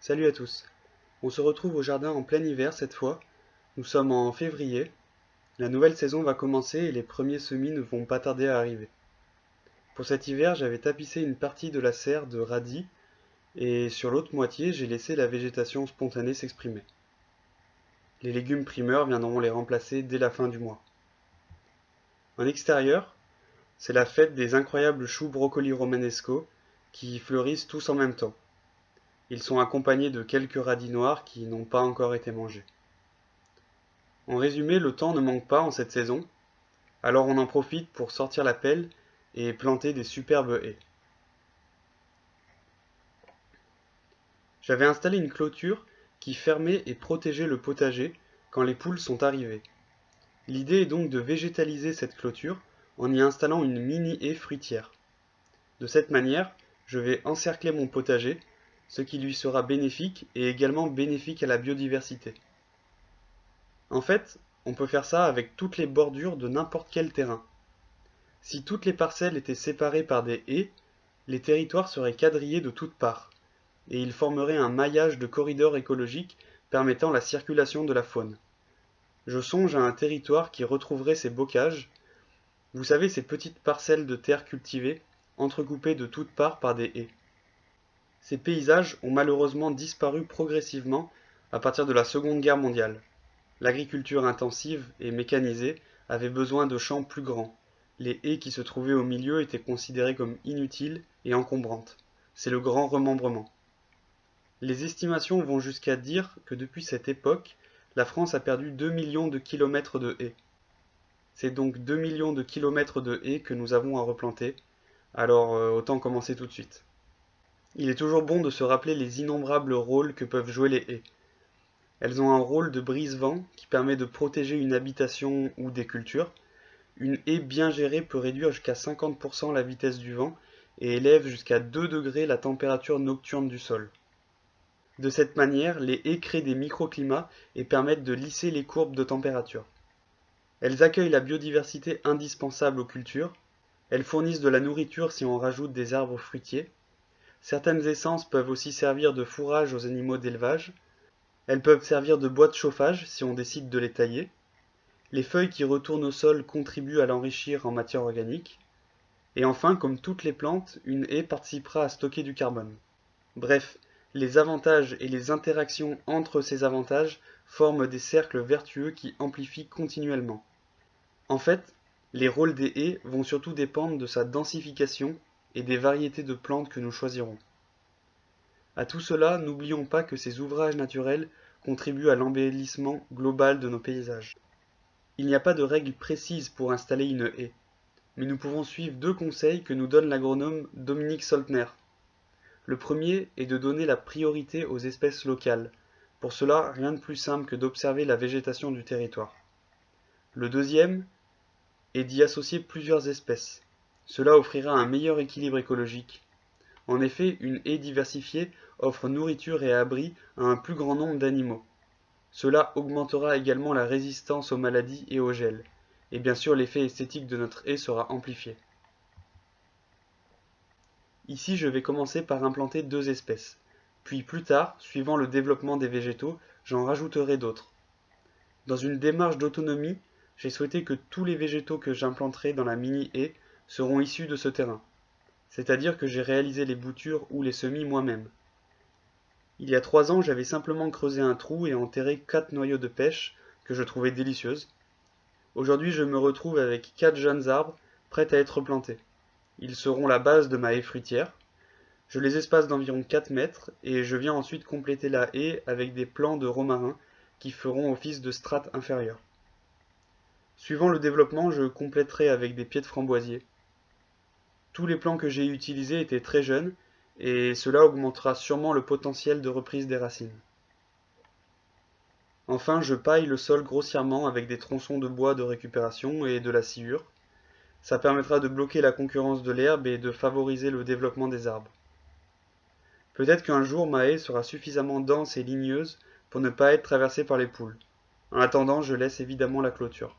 Salut à tous. On se retrouve au jardin en plein hiver cette fois. Nous sommes en février. La nouvelle saison va commencer et les premiers semis ne vont pas tarder à arriver. Pour cet hiver, j'avais tapissé une partie de la serre de radis et sur l'autre moitié, j'ai laissé la végétation spontanée s'exprimer. Les légumes primeurs viendront les remplacer dès la fin du mois. En extérieur, c'est la fête des incroyables choux brocoli romanesco qui fleurissent tous en même temps. Ils sont accompagnés de quelques radis noirs qui n'ont pas encore été mangés. En résumé, le temps ne manque pas en cette saison, alors on en profite pour sortir la pelle et planter des superbes haies. J'avais installé une clôture qui fermait et protégeait le potager quand les poules sont arrivées. L'idée est donc de végétaliser cette clôture en y installant une mini haie fruitière. De cette manière, je vais encercler mon potager, ce qui lui sera bénéfique et également bénéfique à la biodiversité. En fait, on peut faire ça avec toutes les bordures de n'importe quel terrain. Si toutes les parcelles étaient séparées par des haies, les territoires seraient quadrillés de toutes parts, et ils formeraient un maillage de corridors écologiques permettant la circulation de la faune. Je songe à un territoire qui retrouverait ces bocages, vous savez, ces petites parcelles de terre cultivées, entrecoupées de toutes parts par des haies. Ces paysages ont malheureusement disparu progressivement à partir de la Seconde Guerre mondiale. L'agriculture intensive et mécanisée avait besoin de champs plus grands. Les haies qui se trouvaient au milieu étaient considérées comme inutiles et encombrantes. C'est le grand remembrement. Les estimations vont jusqu'à dire que depuis cette époque, la France a perdu 2 millions de kilomètres de haies. C'est donc 2 millions de kilomètres de haies que nous avons à replanter, alors autant commencer tout de suite. Il est toujours bon de se rappeler les innombrables rôles que peuvent jouer les haies. Elles ont un rôle de brise-vent qui permet de protéger une habitation ou des cultures. Une haie bien gérée peut réduire jusqu'à 50% la vitesse du vent et élève jusqu'à 2 degrés la température nocturne du sol. De cette manière, les haies créent des microclimats et permettent de lisser les courbes de température. Elles accueillent la biodiversité indispensable aux cultures. Elles fournissent de la nourriture si on rajoute des arbres fruitiers. Certaines essences peuvent aussi servir de fourrage aux animaux d'élevage. Elles peuvent servir de bois de chauffage si on décide de les tailler. Les feuilles qui retournent au sol contribuent à l'enrichir en matière organique. Et enfin, comme toutes les plantes, une haie participera à stocker du carbone. Bref, les avantages et les interactions entre ces avantages forment des cercles vertueux qui amplifient continuellement. En fait, les rôles des haies vont surtout dépendre de sa densification et des variétés de plantes que nous choisirons. À tout cela, n'oublions pas que ces ouvrages naturels contribuent à l'embellissement global de nos paysages. Il n'y a pas de règle précise pour installer une haie, mais nous pouvons suivre deux conseils que nous donne l'agronome Dominique Soltner. Le premier est de donner la priorité aux espèces locales. Pour cela, rien de plus simple que d'observer la végétation du territoire. Le deuxième est d'y associer plusieurs espèces. Cela offrira un meilleur équilibre écologique. En effet, une haie diversifiée offre nourriture et abri à un plus grand nombre d'animaux. Cela augmentera également la résistance aux maladies et au gel. Et bien sûr, l'effet esthétique de notre haie sera amplifié. Ici, je vais commencer par implanter deux espèces. Puis plus tard, suivant le développement des végétaux, j'en rajouterai d'autres. Dans une démarche d'autonomie, j'ai souhaité que tous les végétaux que j'implanterai dans la mini-haie seront issus de ce terrain. C'est-à-dire que j'ai réalisé les boutures ou les semis moi-même. Il y a 3 ans, j'avais simplement creusé un trou et enterré 4 noyaux de pêche que je trouvais délicieuses. Aujourd'hui, je me retrouve avec 4 jeunes arbres prêts à être plantés. Ils seront la base de ma haie fruitière. Je les espace d'environ 4 mètres et je viens ensuite compléter la haie avec des plants de romarin qui feront office de strate inférieure. Suivant le développement, je compléterai avec des pieds de framboisier. Tous les plants que j'ai utilisés étaient très jeunes et cela augmentera sûrement le potentiel de reprise des racines. Enfin, je paille le sol grossièrement avec des tronçons de bois de récupération et de la sciure. Ça permettra de bloquer la concurrence de l'herbe et de favoriser le développement des arbres. Peut-être qu'un jour ma haie sera suffisamment dense et ligneuse pour ne pas être traversée par les poules. En attendant, je laisse évidemment la clôture.